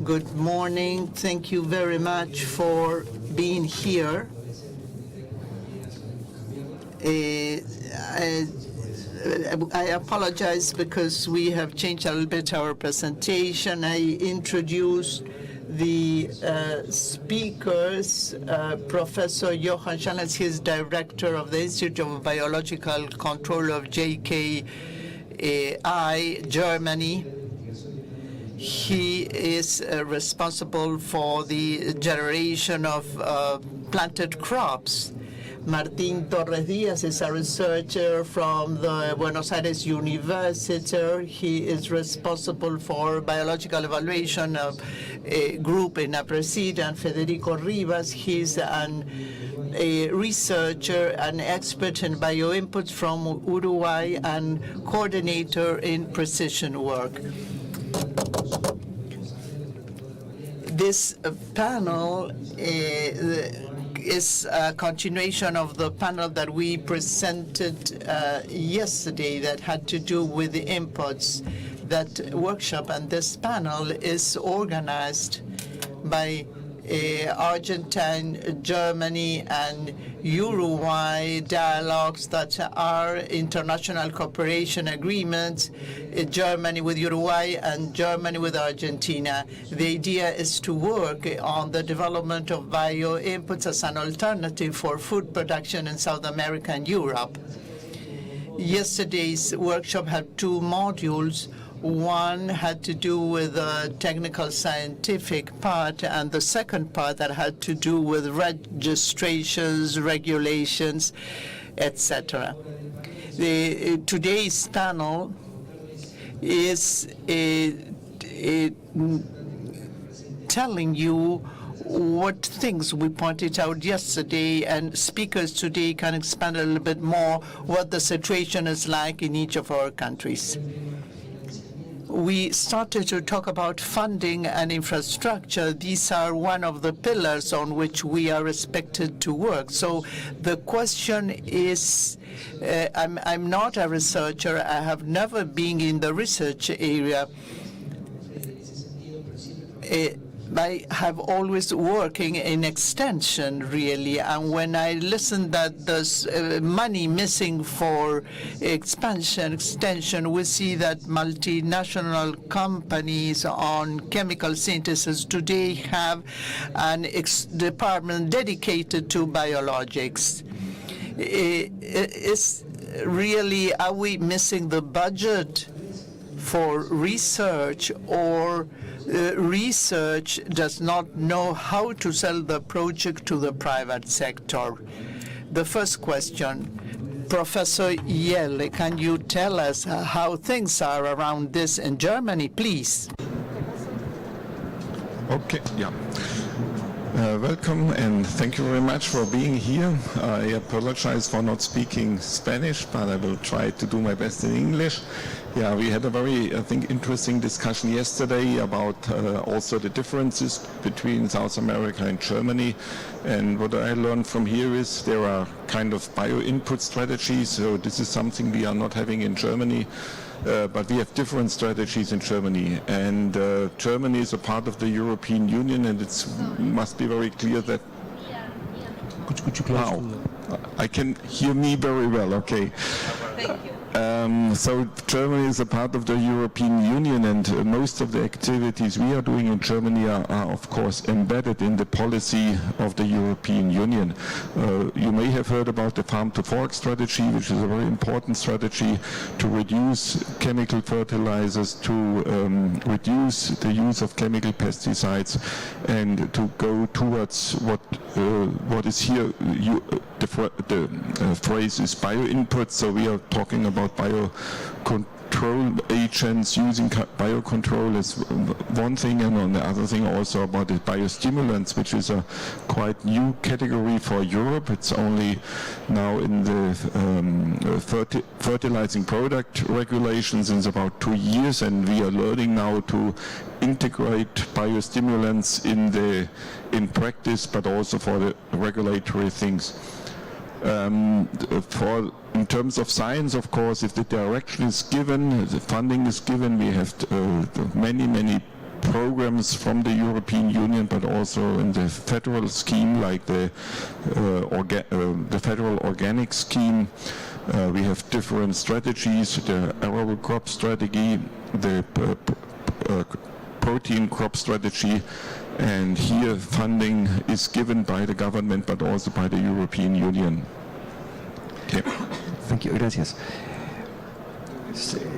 Good morning. Thank you very much for being here. I apologize because we have changed a little bit our presentation. I introduced the speakers, Professor Johannes, he is director of the Institute of Biological Control of JKI, Germany. He is responsible for the generation of planted crops. Martín Torres is a researcher from the Buenos Aires University. He is responsible for biological evaluation of a group in Aapresid, and Federico Rivas, he's a researcher, an expert in bioinputs from Uruguay, and coordinator in precision work. This panel is a continuation of the panel that we presented yesterday that had to do with the inputs. That workshop and this panel is organized by Argentina, Germany, and Uruguay dialogues that are international cooperation agreements, Germany with Uruguay and Germany with Argentina. The idea is to work on the development of bioinputs as an alternative for food production in South America and Europe. Yesterday's workshop had two modules. One had to do with the technical scientific part, and the second part that had to do with registrations, regulations, etc. Today's panel is telling you what things we pointed out yesterday, and speakers today can expand a little bit more what the situation is like in each of our countries. We started to talk about funding and infrastructure. These are one of the pillars on which we are expected to work. So the question is, I'm not a researcher. I have never been in the research area. I have always working in extension, really, and when I listen that there's money missing for extension, we see that multinational companies on chemical synthesis today have an department dedicated to biologics. Are we missing the budget for research, or research does not know how to sell the project to the private sector? The first question, Professor Jehle, can you tell us how things are around this in Germany, please? Okay, yeah. Welcome and thank you very much for being here. I apologize for not speaking Spanish, but I will try to do my best in English. Yeah, we had a very, I think, interesting discussion yesterday about also the differences between South America and Germany. And what I learned from here is there are kind of bio-input strategies. So this is something we are not having in Germany. But we have different strategies in Germany, and Germany is a part of the European Union, and it must be very clear that. Could you close? Wow, I can hear me very well. Okay. Thank you. So Germany is a part of the European Union, and most of the activities we are doing in Germany are of course embedded in the policy of the European Union. You may have heard about the farm to fork strategy, which is a very important strategy to reduce chemical fertilizers, to reduce the use of chemical pesticides, and to go towards what is here, the phrase is bioinputs. So we are talking about biocontrol agents. Using biocontrol is one thing, and on the other thing also about the biostimulants, which is a quite new category for Europe. It's only now in the fertilizing product regulations since about 2 years, and we are learning now to integrate biostimulants in practice, but also for the regulatory things. In terms of science, of course, if the direction is given, the funding is given, we have many programs from the European Union, but also in the federal scheme, like the federal organic scheme. We have different strategies, the arable crop strategy, the protein crop strategy, and here funding is given by the government but also by the European Union. Okay. Thank you, gracias.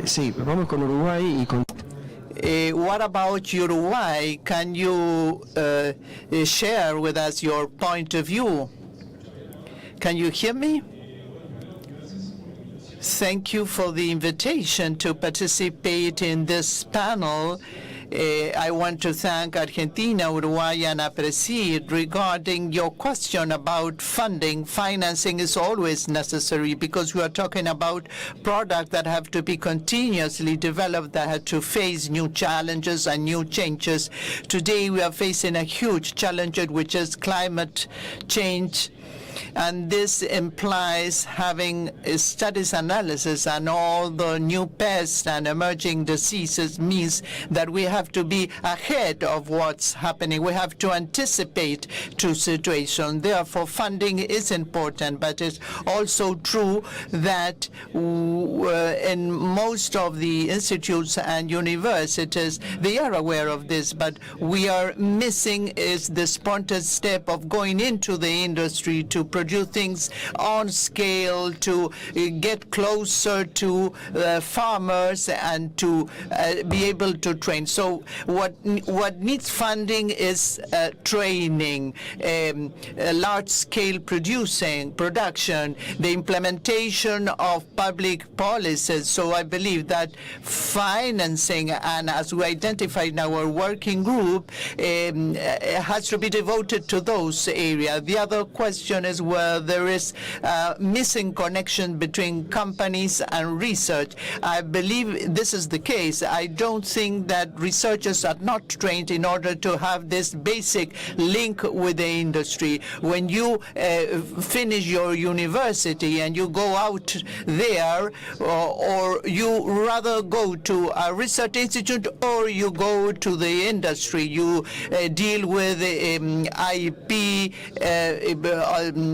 Sí, vamos con Uruguay y con... What about Uruguay? Can you share with us your point of view? Can you hear me? Thank you for the invitation to participate in this panel. I want to thank Argentina, Uruguay, and Aapresid regarding your question about funding. Financing is always necessary because we are talking about products that have to be continuously developed, that have to face new challenges and new changes. Today we are facing a huge challenge, which is climate change. And this implies having studies analysis and all the new pests and emerging diseases means that we have to be ahead of what's happening. We have to anticipate to situation. Therefore, funding is important, but it's also true that in most of the institutes and universities, they are aware of this, but we are missing is the spontaneous step of going into the industry to produce things on scale, to get closer to farmers and to be able to train. So what needs funding is training, large-scale production, the implementation of public policies. So I believe that financing, and as we identified in our working group, has to be devoted to those areas. The other question is where there is missing connection between companies and research. I believe this is the case. I don't think that researchers are not trained in order to have this basic link with the industry. When you finish your university and you go out there, or you rather go to a research institute or you go to the industry, you deal with IP,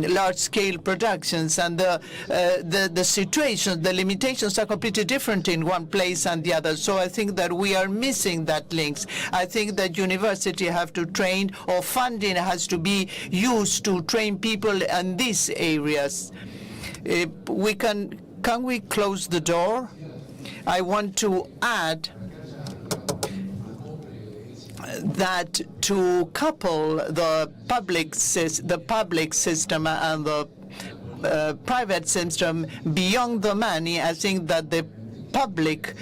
large-scale productions, and the situation, the limitations are completely different in one place and the other. So I think that we are missing that links. I think that university have to train, or funding has to be used to train people in these areas. Can we close the door? I want to add that to couple the public system and the private system beyond the money, I think that the public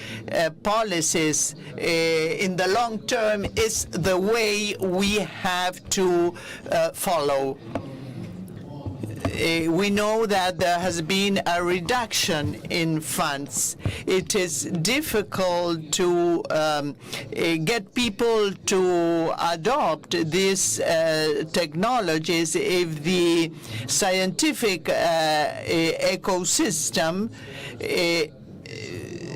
policies in the long term is the way we have to follow. We know that there has been a reduction in funds. It is difficult to get people to adopt these technologies if the scientific ecosystem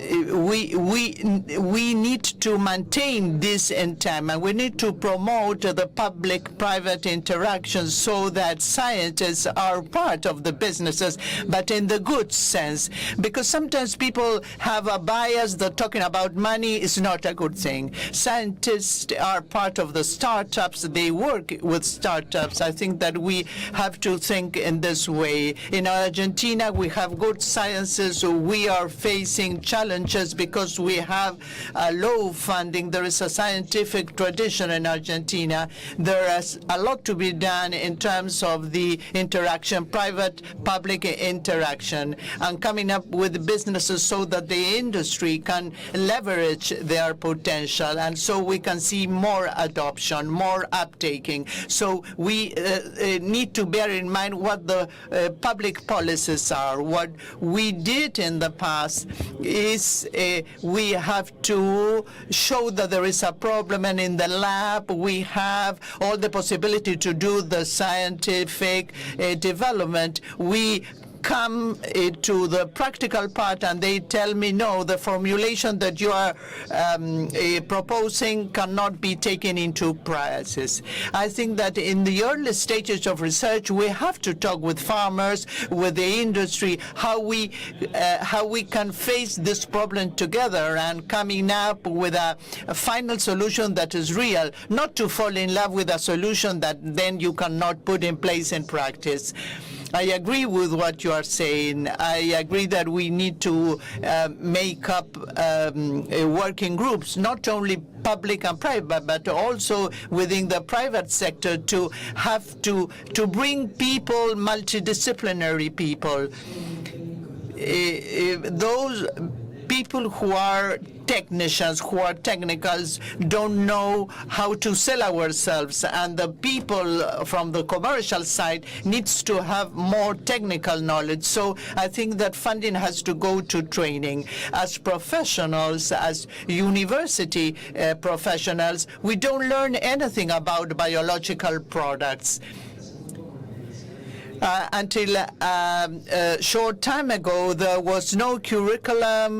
we need to maintain this in time, and we need to promote the public-private interaction so that scientists are part of the businesses, but in the good sense. Because sometimes people have a bias that talking about money is not a good thing. Scientists are part of the startups. They work with startups. I think that we have to think in this way. In Argentina, we have good sciences. So we are facing challenges because we have low funding. There is a scientific tradition in Argentina. There is a lot to be done in terms of the interaction, private-public interaction, and coming up with businesses so that the industry can leverage their potential, and so we can see more adoption, more uptaking. So we need to bear in mind what the public policies are. What we did in the past is we have to show that there is a problem, and in the lab we have all the possibility to do the scientific development. We come to the practical part and they tell me, no, the formulation that you are proposing cannot be taken into practice. I think that in the early stages of research, we have to talk with farmers, with the industry, how we can face this problem together and coming up with a final solution that is real, not to fall in love with a solution that then you cannot put in place in practice. I agree with what you are saying. I agree that we need to make up working groups, not only public and private, but also within the private sector to have to bring people, multidisciplinary people. Those people who are technicians, who are technicals, don't know how to sell ourselves, and the people from the commercial side needs to have more technical knowledge. So I think that funding has to go to training. As professionals, as university professionals, we don't learn anything about biological products. Until a short time ago, there was no curricula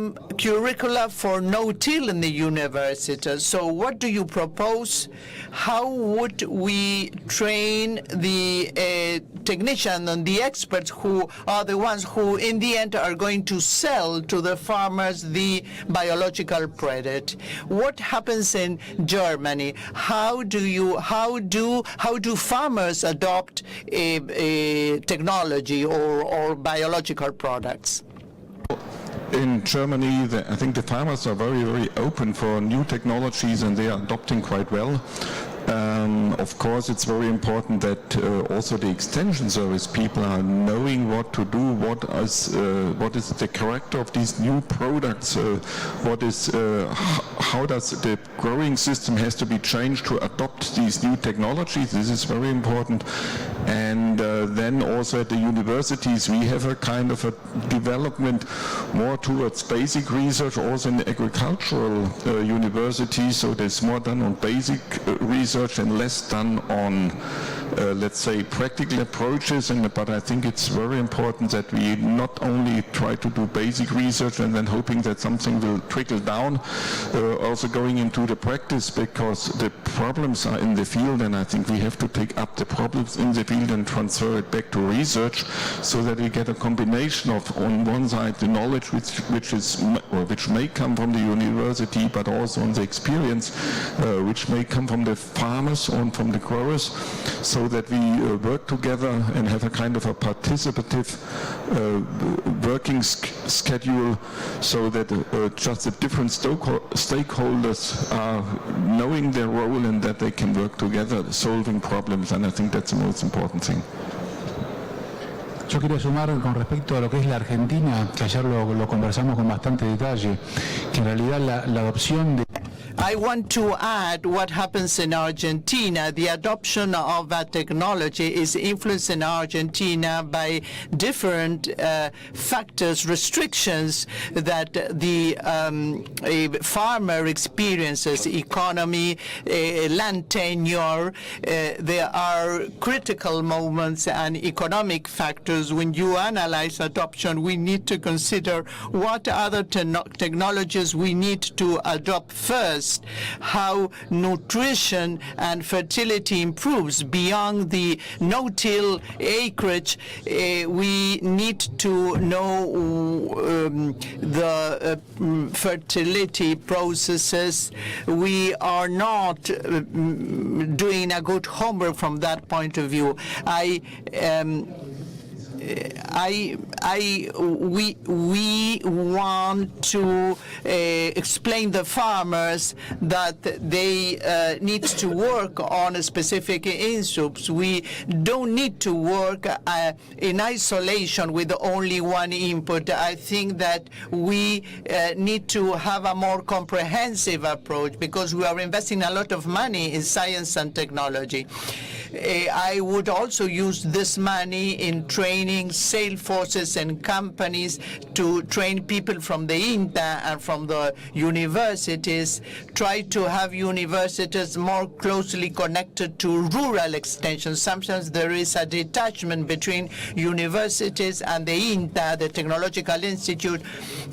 for no-till in the university. So what do you propose? How would we train the technicians and the experts who are the ones who, in the end, are going to sell to the farmers the biological product? What happens in Germany? How do farmers adopt technology or biological products? In Germany, I think the farmers are very, very open for new technologies and they are adopting quite well. Of course, it's very important that also the extension service people are knowing what to do, what is the character of these new products, how does the growing system has to be changed to adopt these new technologies. This is very important. And then also at the universities, we have a kind of a development more towards basic research, also in the agricultural universities. So there's more done on basic research and less done on, let's say, practical approaches. But I think it's very important that we not only try to do basic research and then hoping that something will trickle down, also going into the practice, because the problems are in the field, and I think we have to take up the problems in the field and transfer it back to research, so that we get a combination of, on one side, the knowledge which may come from the university, but also on the experience which may come from the farmers or from the growers, so that we work together and have a kind of a participative working schedule, so that just the different stakeholders are knowing their role and that they can work together solving problems, and I think that's the most important thing. Yo quería sumar con respecto a lo que es la Argentina, que ayer lo conversamos con bastante detalle, que en realidad la adopción de... I want to add what happens in Argentina. The adoption of that technology is influenced in Argentina by different factors, restrictions that the farmer experiences, economy, land tenure. There are critical moments and economic factors. When you analyze adoption, we need to consider what other technologies we need to adopt first, how nutrition and fertility improves beyond the no-till acreage. We need to know the fertility processes. We are not doing a good homework from that point of view. We want to explain the farmers that they need to work on specific inputs. We don't need to work in isolation with only one input. I think that we need to have a more comprehensive approach, because we are investing a lot of money in science and technology. I would also use this money in training sales forces and companies to train people from the INTA and from the universities, try to have universities more closely connected to rural extension. Sometimes there is a detachment between universities and the INTA, the Technological Institute,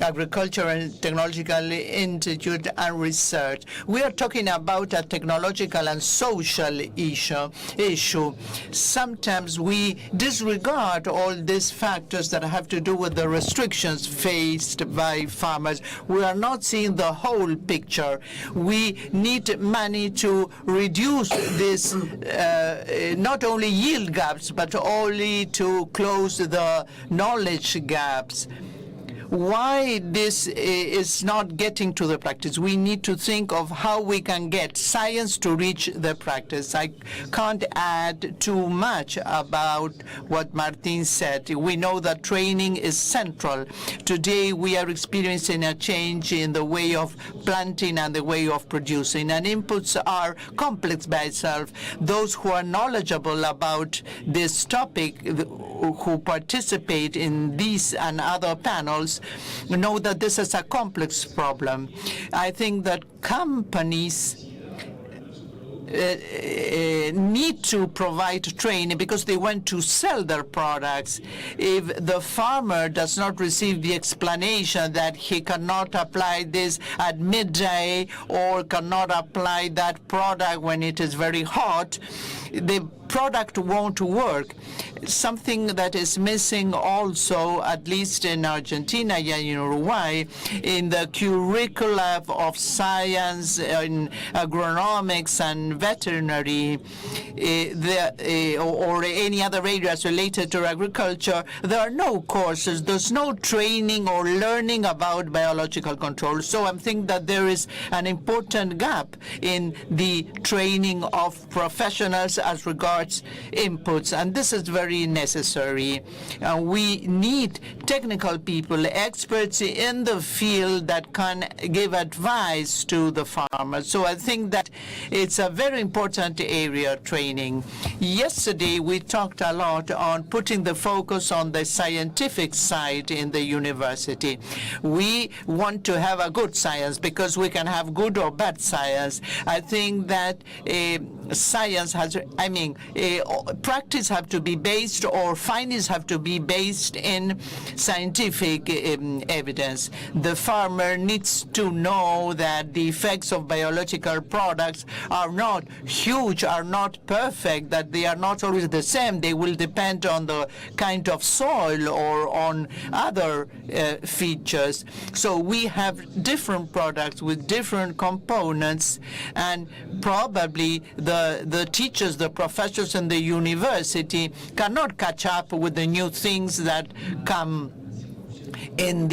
Agricultural and Technological Institute, and research. We are talking about a technological and social issue. Sometimes we disregard all these factors that have to do with the restrictions faced by farmers. We are not seeing the whole picture. We need money to reduce this, not only yield gaps, but only to close the knowledge gaps. Why this is not getting to the practice? We need to think of how we can get science to reach the practice. I can't add too much about what Martin said. We know that training is central. Today we are experiencing a change in the way of planting and the way of producing, and inputs are complex by itself. Those who are knowledgeable about this topic, who participate in these and other panels, know that this is a complex problem. I think that companies need to provide training because they want to sell their products. If the farmer does not receive the explanation that he cannot apply this at midday or cannot apply that product when it is very hot, the product won't work. Something that is missing also, at least in Argentina and in Uruguay, in the curricula of science, in agronomics and veterinary, or any other areas related to agriculture, there are no courses. There's no training or learning about biological control. So I think that there is an important gap in the training of professionals as regards inputs, and this is very necessary. We need technical people, experts in the field that can give advice to the farmers. So I think that it's a very important area, training. Yesterday we talked a lot on putting the focus on the scientific side in the university. We want to have a good science because we can have good or bad science. I think that science has, practice have to be based, or findings have to be based in scientific evidence. The farmer needs to know that the effects of biological products are not huge, are not perfect, that they are not always the same. They will depend on the kind of soil or on other features. So we have different products with different components, and probably the teachers, the professors in the university cannot catch up with the new things that come in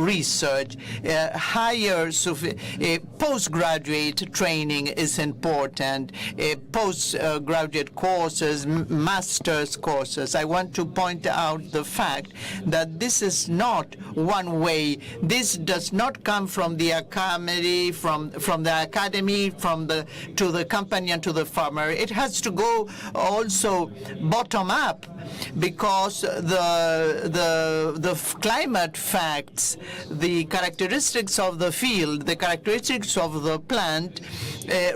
research. Higher postgraduate training is important. Postgraduate courses, master's courses. I want to point out the fact that this is not one way. This does not come from the academy, to the company and to the farmer. It has to go also bottom up, because the climate facts, the characteristics of the field, the characteristics of the plant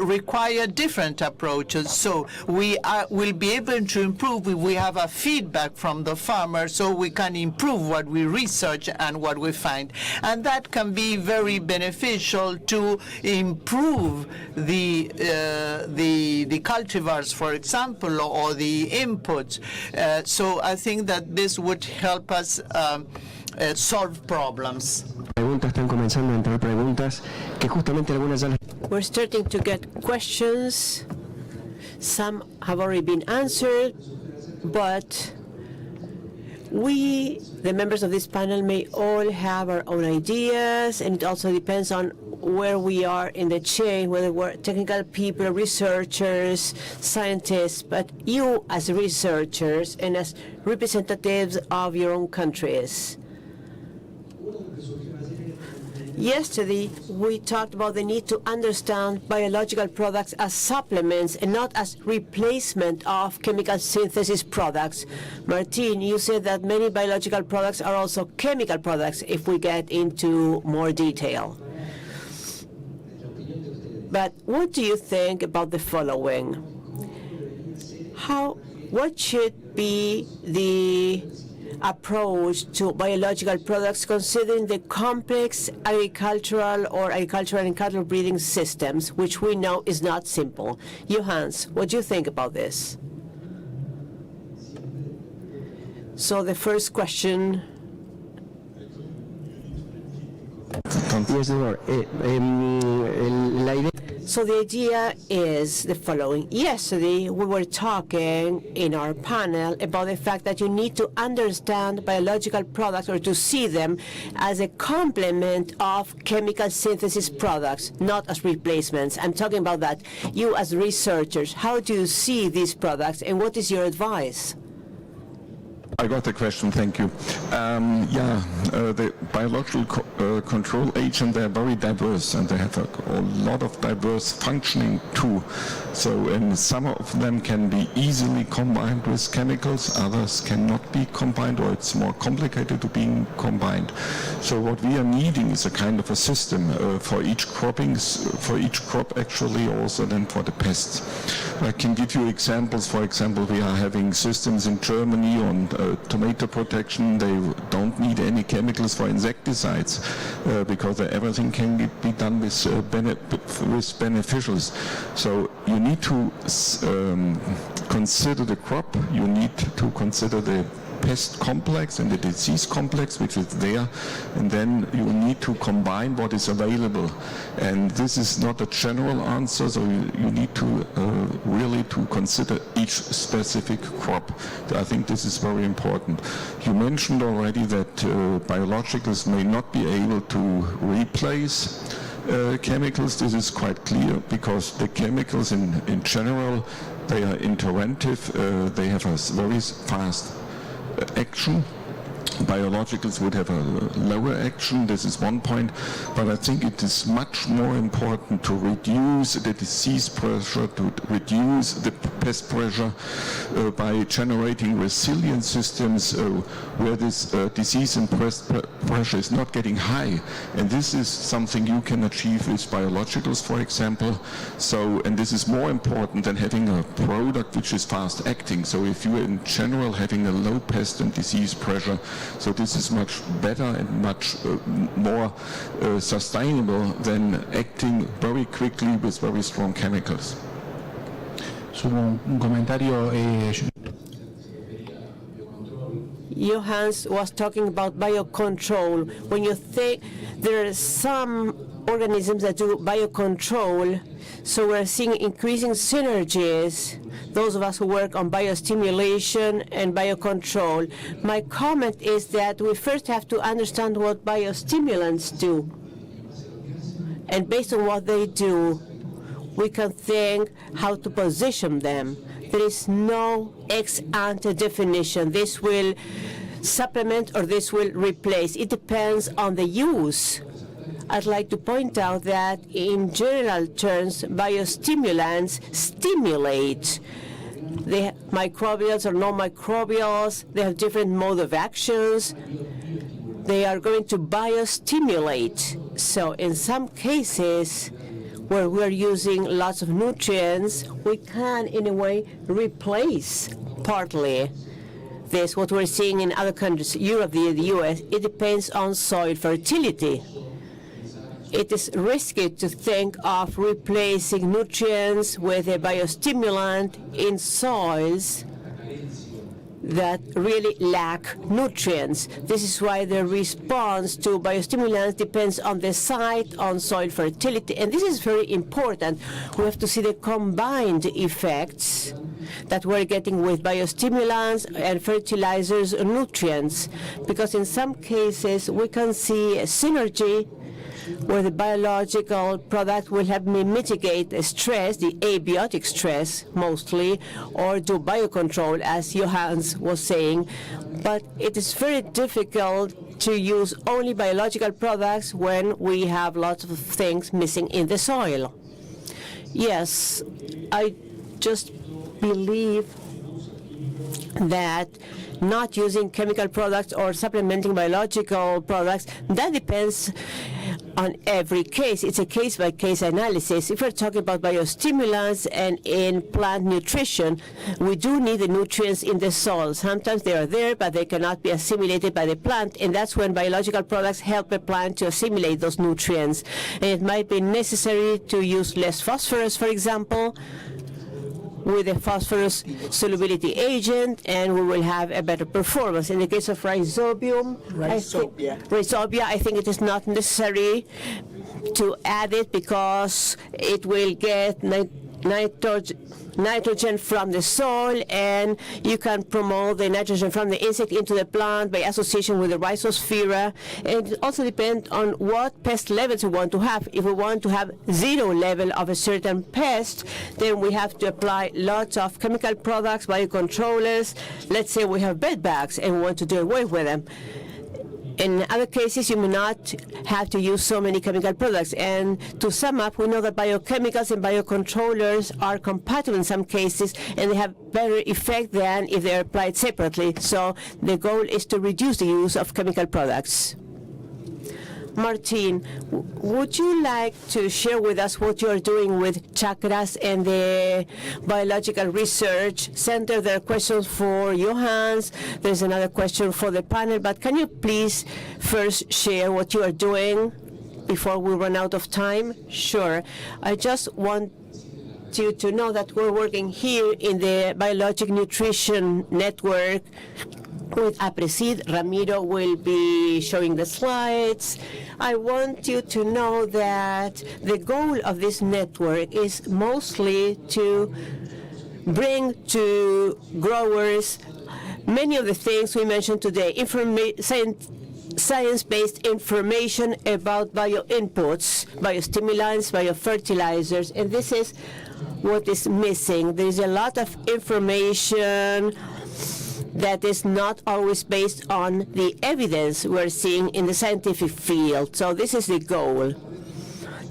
require different approaches. So we will be able to improve if we have a feedback from the farmer, so we can improve what we research and what we find. And that can be very beneficial to improve the cultivars, for example, or the inputs. So I think that this would help us solve problems. Están comenzando a entrar preguntas que justamente algunas ya las... We're starting to get questions. Some have already been answered, but we, the members of this panel, may all have our own ideas, and it also depends on where we are in the chain, whether we're technical people, researchers, scientists, but you as researchers and as representatives of your own countries. Yesterday, we talked about the need to understand biological products as supplements and not as replacement of chemical synthesis products. Martin, you said that many biological products are also chemical products if we get into more detail. But what do you think about the following? What should be the approach to biological products considering the complex agricultural and cattle breeding systems, which we know is not simple? Johannes, what do you think about this? So the first question. Yes, Lord. So the idea is the following. Yesterday, we were talking in our panel about the fact that you need to understand biological products or to see them as a complement of chemical synthesis products, not as replacements. I'm talking about that. You as researchers, how do you see these products and what is your advice? I got the question, thank you. The biological control agents, they're very diverse and they have a lot of diverse functioning too. So, and some of them can be easily combined with chemicals, others cannot be combined, or it's more complicated to be combined. So what we are needing is a kind of a system for each crop actually, also then for the pests. I can give you examples. For example, we are having systems in Germany on tomato protection. They don't need any chemicals for insecticides because everything can be done with beneficials. So you need to consider the crop, you need to consider the pest complex and the disease complex which is there, and then you need to combine what is available. And this is not a general answer, so you need to really to consider each specific crop. I think this is very important. You mentioned already that biologicals may not be able to replace chemicals. This is quite clear because the chemicals in general, they are interventive, they have a very fast action. Biologicals would have a lower action, this is one point, but I think it is much more important to reduce the disease pressure, to reduce the pest pressure by generating resilient systems where this disease and pest pressure is not getting high. And this is something you can achieve with biologicals, for example. So, and this is more important than having a product which is fast acting. So if you are in general having a low pest and disease pressure, so this is much better and much more sustainable than acting very quickly with very strong chemicals. Un comentario. Johannes was talking about biocontrol. When you think there are some organisms that do biocontrol, so we're seeing increasing synergies, those of us who work on biostimulation and biocontrol. My comment is that we first have to understand what biostimulants do. And based on what they do, we can think how to position them. There is no ex-ante definition. This will supplement or this will replace. It depends on the use. I'd like to point out that in general terms, biostimulants stimulate. They have microbials or non-microbials. They have different mode of actions. They are going to biostimulate. So in some cases where we're using lots of nutrients, we can in a way replace partly this, what we're seeing in other countries, Europe, the US. It depends on soil fertility. It is risky to think of replacing nutrients with a biostimulant in soils that really lack nutrients. This is why the response to biostimulants depends on the site, on soil fertility, and this is very important. We have to see the combined effects that we're getting with biostimulants and fertilizers and nutrients, because in some cases we can see a synergy where the biological product will help me mitigate the stress, the abiotic stress mostly, or do biocontrol, as Johannes was saying. But it is very difficult to use only biological products when we have lots of things missing in the soil? Yes, I just believe that not using chemical products or supplementing biological products, that depends on every case. It's a case-by-case analysis. If we're talking about biostimulants and in plant nutrition, we do need the nutrients in the soil. Sometimes they are there, but they cannot be assimilated by the plant, and that's when biological products help the plant to assimilate those nutrients. And it might be necessary to use less phosphorus, for example, with a phosphorus solubility agent, and we will have a better performance. In the case of rhizobia, I think it is not necessary to add it because it will get nitrogen from the soil, and you can promote the nitrogen from the insect into the plant by association with the rhizosphere. And it also depends on what pest levels we want to have. If we want to have 0 level of a certain pest, then we have to apply lots of chemical products, biocontrollers. Let's say we have bed bugs and we want to do away with them. In other cases, you may not have to use so many chemical products. And to sum up, we know that biochemicals and biocontrollers are compatible in some cases, and they have better effect than if they are applied separately. So the goal is to reduce the use of chemical products. Martin, would you like to share with us what you are doing with chakras and the Biological Research Center? There are questions for Johannes. There's another question for the panel, but can you please first share what you are doing before we run out of time? Sure. I just want you to know that we're working here in the Biologic Nutrition Network with Aapresid. Ramiro will be showing the slides. I want you to know that the goal of this network is mostly to bring to growers many of the things we mentioned today, science-based information about bioinputs, biostimulants, biofertilizers, and this is what is missing. There is a lot of information that is not always based on the evidence we're seeing in the scientific field. So this is the goal.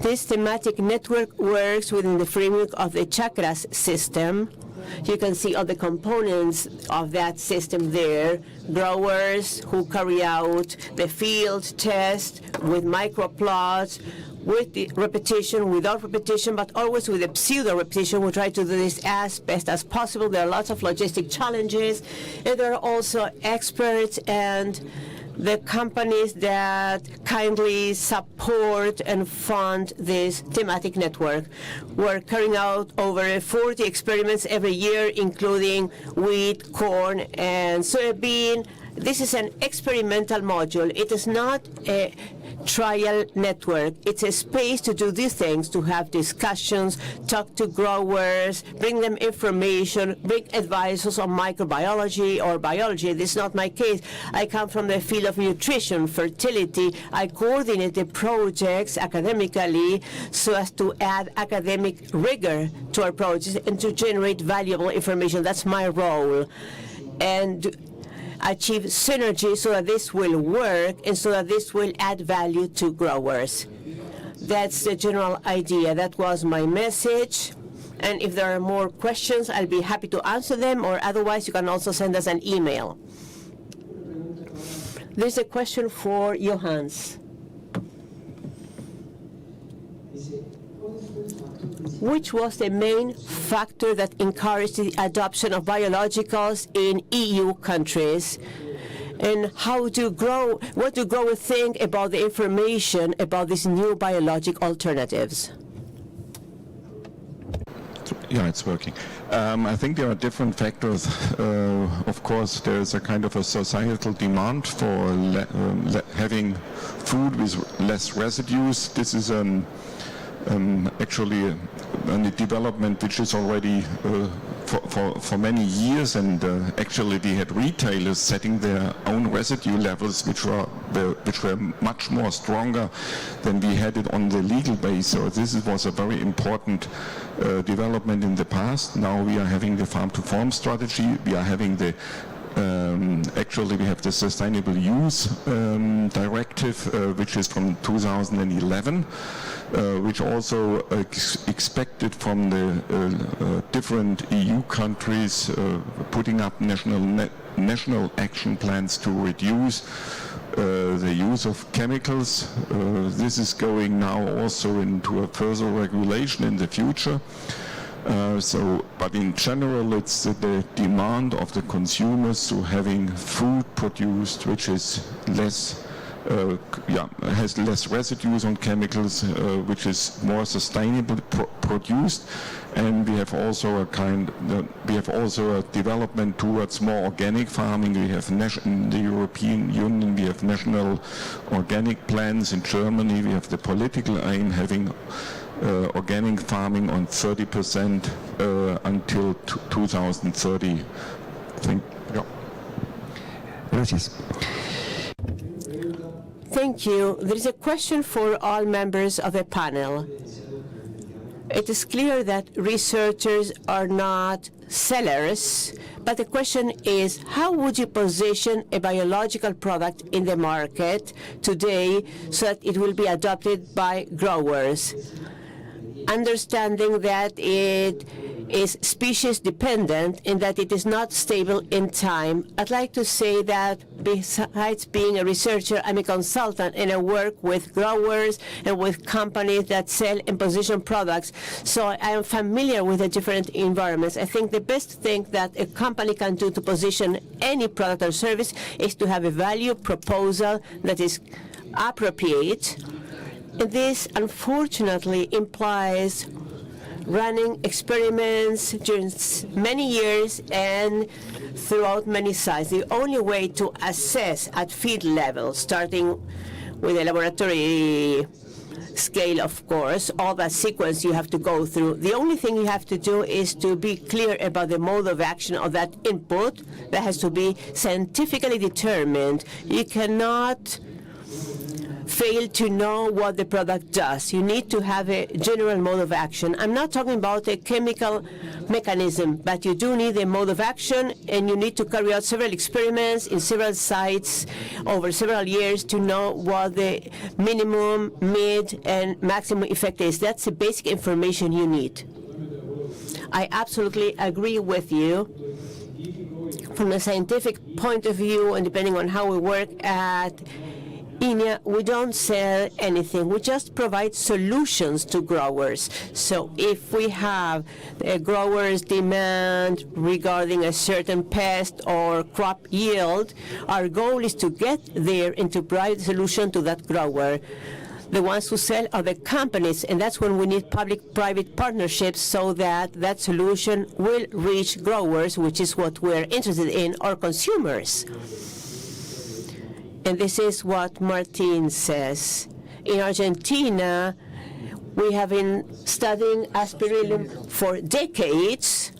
This thematic network works within the framework of the chakras system. You can see all the components of that system there. Growers who carry out the field test with microplots, with the repetition, without repetition, but always with a pseudo-repetition. We try to do this as best as possible. There are lots of logistic challenges, and there are also experts and the companies that kindly support and fund this thematic network. We're carrying out over 40 experiments every year, including wheat, corn, and soybean. This is an experimental module. It is not a trial network. It's a space to do these things, to have discussions, talk to growers, bring them information, bring advices on microbiology or biology. This is not my case. I come from the field of nutrition, fertility. I coordinate the projects academically so as to add academic rigor to our projects and to generate valuable information. That's my role. And achieve synergy so that this will work and so that this will add value to growers. That's the general idea. That was my message. And if there are more questions, I'll be happy to answer them, or otherwise you can also send us an email. There's a question for Johannes. Which was the main factor that encouraged the adoption of biologicals in EU countries? And what do growers think about the information about these new biologic alternatives? Yeah, it's working. I think there are different factors. Of course, there is a kind of a societal demand for having food with less residues. This is actually a development which is already for many years, and actually we had retailers setting their own residue levels which were much more stronger than we had it on the legal base. So this was a very important development in the past. Now we are having the farm-to-form strategy. We are having the Actually, we have the Sustainable Use Directive, which is from 2011, which also expected from the different EU countries putting up national action plans to reduce the use of chemicals. This is going now also into a further regulation in the future. But in general, it's the demand of the consumers to having food produced which is less, has less residues on chemicals, which is more sustainably produced, and we have also a development towards more organic farming. We have in the European Union, we have national organic plans. In Germany, we have the political aim having organic farming on 30% until 2030. Gracias. Thank you. There is a question for all members of the panel. It is clear that researchers are not sellers, but the question is, how would you position a biological product in the market today so that it will be adopted by growers? Understanding that it is species dependent in that it is not stable in time. I'd like to say that besides being a researcher, I'm a consultant and I work with growers and with companies that sell and position products. So I am familiar with the different environments. I think the best thing that a company can do to position any product or service is to have a value proposal that is appropriate. And this, unfortunately, implies running experiments during many years and throughout many sites. The only way to assess at field level, starting with a laboratory scale, of course, all that sequence you have to go through. The only thing you have to do is to be clear about the mode of action of that input that has to be scientifically determined. You cannot fail to know what the product does. You need to have a general mode of action. I'm not talking about a chemical mechanism, but you do need a mode of action, and you need to carry out several experiments in several sites over several years to know what the minimum, mid, and maximum effect is. That's the basic information you need. I absolutely agree with you. From a scientific point of view, and depending on how we work at INIA, we don't sell anything. We just provide solutions to growers. So if we have a grower's demand regarding a certain pest or crop yield, our goal is to get there and to provide a solution to that grower. The ones who sell are the companies, and that's when we need public-private partnerships so that that solution will reach growers, which is what we're interested in, or consumers. And this is what Martin says. In Argentina, we have been studying Aspergillus for decades.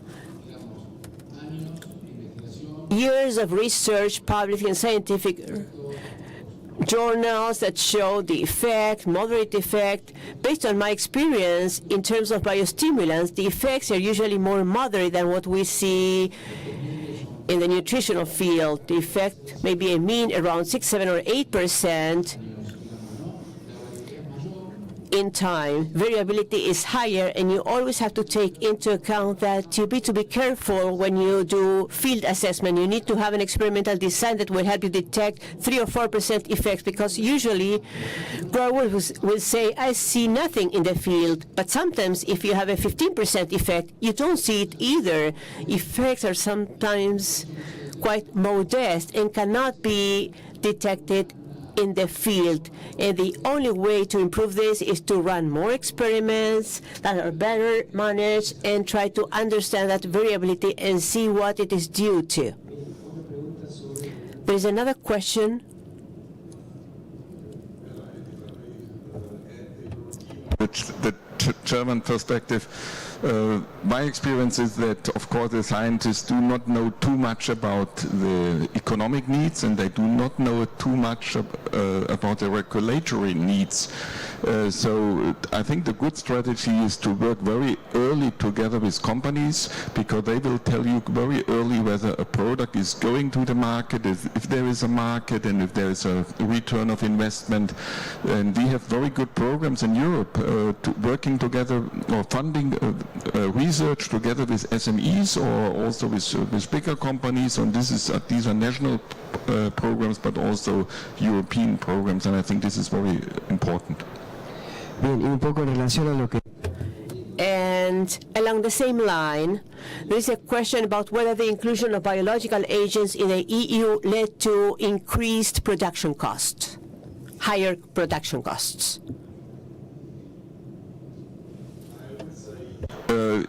Years of research published in scientific journals that show the effect, moderate effect. Based on my experience, in terms of biostimulants, the effects are usually more moderate than what we see in the nutritional field. The effect may be a mean around 6, 7, or 8% in time. Variability is higher, and you always have to take into account that you need to be careful when you do field assessment. You need to have an experimental design that will help you detect 3 or 4% effects, because usually growers will say, I see nothing in the field. But sometimes if you have a 15% effect, you don't see it either. Effects are sometimes quite modest and cannot be detected in the field. And the only way to improve this is to run more experiments that are better managed and try to understand that variability and see what it is due to. There is another question. The German perspective, My experience is that, of course, the scientists do not know too much about the economic needs, and they do not know too much about the regulatory needs. So I think the good strategy is to work very early together with companies, because they will tell you very early whether a product is going to the market, if there is a market, and if there is a return of investment. And we have very good programs in Europe working together or funding research together with SMEs or also with bigger companies. And these are national programs, but also European programs, and I think this is very important. Bien, y un poco en relación a lo que... And along the same line, there is a question about whether the inclusion of biological agents in the EU led to increased production costs, higher production costs.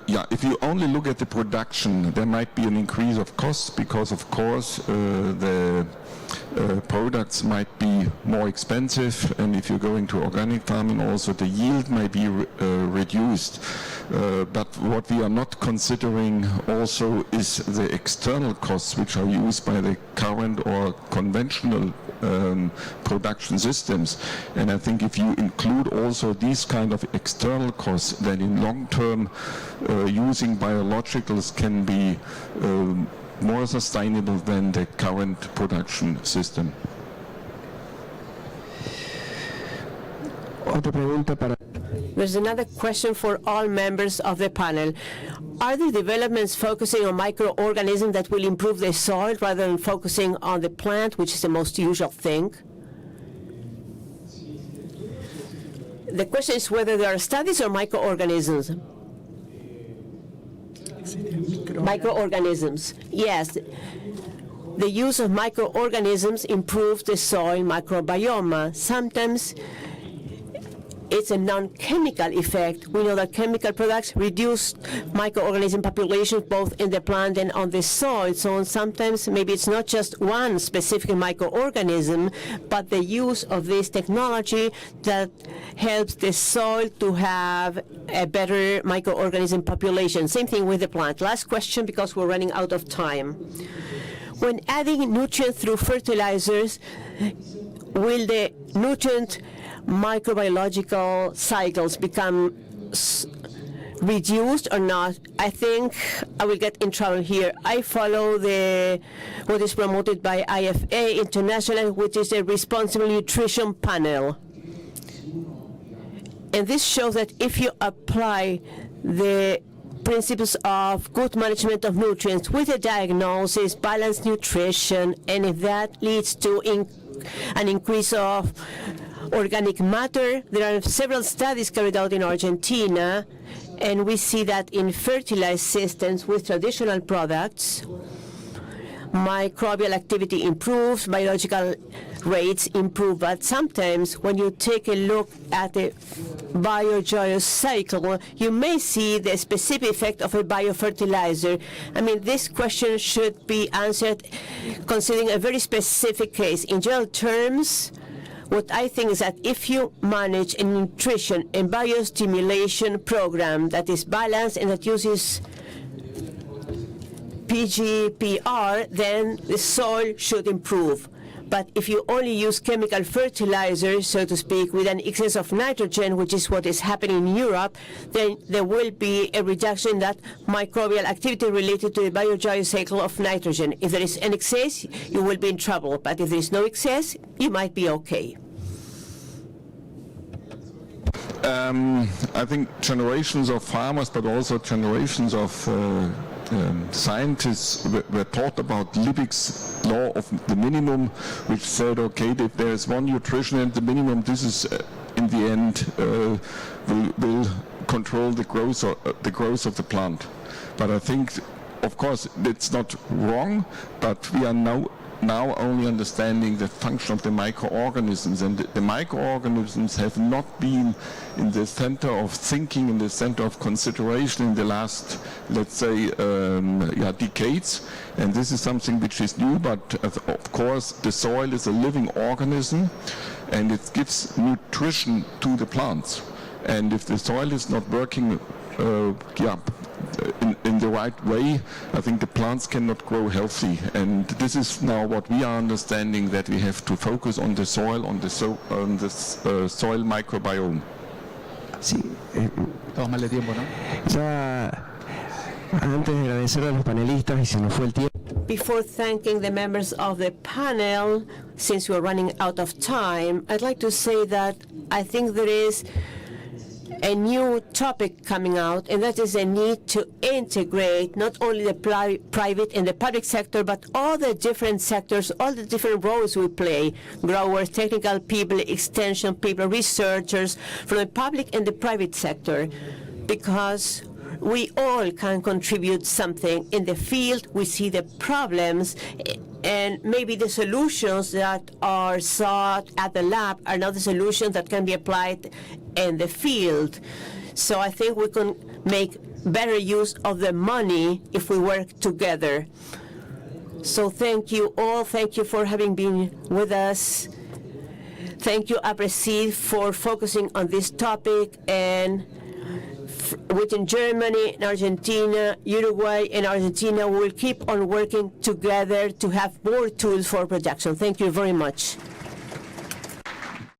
Yeah, if you only look at the production, there might be an increase of costs because, of course, the products might be more expensive, and if you go into organic farming also the yield may be reduced. But what we are not considering also is the external costs which are used by the current or conventional production systems. And I think if you include also these kind of external costs, then in long term using biologicals can be more sustainable than the current production system. Otra pregunta para... There's another question for all members of the panel. Are there developments focusing on microorganisms that will improve the soil rather than focusing on the plant, which is the most usual thing? The question is whether there are studies or microorganisms. Microorganisms, yes. The use of microorganisms improves the soil microbiome. Sometimes it's a non-chemical effect. We know that chemical products reduce microorganism populations both in the plant and on the soil. So sometimes maybe it's not just one specific microorganism, but the use of this technology that helps the soil to have a better microorganism population. Same thing with the plant. Last question, because we're running out of time. When adding nutrients through fertilizers, will the nutrient microbiological cycles become reduced or not? I think I will get in trouble here. I follow what is promoted by IFA International, which is a responsible nutrition panel. And this shows that if you apply the principles of good management of nutrients with a diagnosis, balanced nutrition, and if that leads to an increase of organic matter. There are several studies carried out in Argentina, and we see that in fertilized systems with traditional products, microbial activity improves, biological rates improve. But sometimes when you take a look at the biojoyous cycle, you may see the specific effect of a biofertilizer. I mean, this question should be answered considering a very specific case. In general terms, what I think is that if you manage a nutrition and biostimulation program that is balanced and that uses PGPR, then the soil should improve. But if you only use chemical fertilizers, so to speak, with an excess of nitrogen, which is what is happening in Europe, then there will be a reduction in that microbial activity related to the biojoyous cycle of nitrogen. If there is an excess, you will be in trouble. But if there is no excess, you might be okay. I think generations of farmers, but also generations of scientists were taught about Liebig's law of the minimum, which said, okay, if there is one nutrition and the minimum, this is in the end will control the growth of the plant. But I think, of course, it's not wrong, but we are now only understanding the function of the microorganisms, and the microorganisms have not been in the center of thinking, in the center of consideration in the last, let's say, decades. And this is something which is new, but of course the soil is a living organism and it gives nutrition to the plants. And if the soil is not working in the right way, I think the plants cannot grow healthy. And this is now what we are understanding, that we have to focus on the soil, on the soil microbiome. Sí, Estamos mal de tiempo, ¿no? ya antes de agradecer a los panelistas, y se nos fue el tiempo, Before thanking the members of the panel, since we're running out of time, I'd like to say that I think there is a new topic coming out, and that is a need to integrate not only the private and the public sector, but all the different sectors, all the different roles we play, growers, technical people, extension people, researchers, from the public and the private sector, because we all can contribute something. In the field, we see the problems, and maybe the solutions that are sought at the lab are not the solutions that can be applied in the field. So I think we can make better use of the money if we work together. So thank you all. Thank you for having been with us. Thank you, Aapresid, for focusing on this topic, and within Germany, and Argentina, Uruguay, and Argentina, we will keep on working together to have more tools for production. Thank you very much.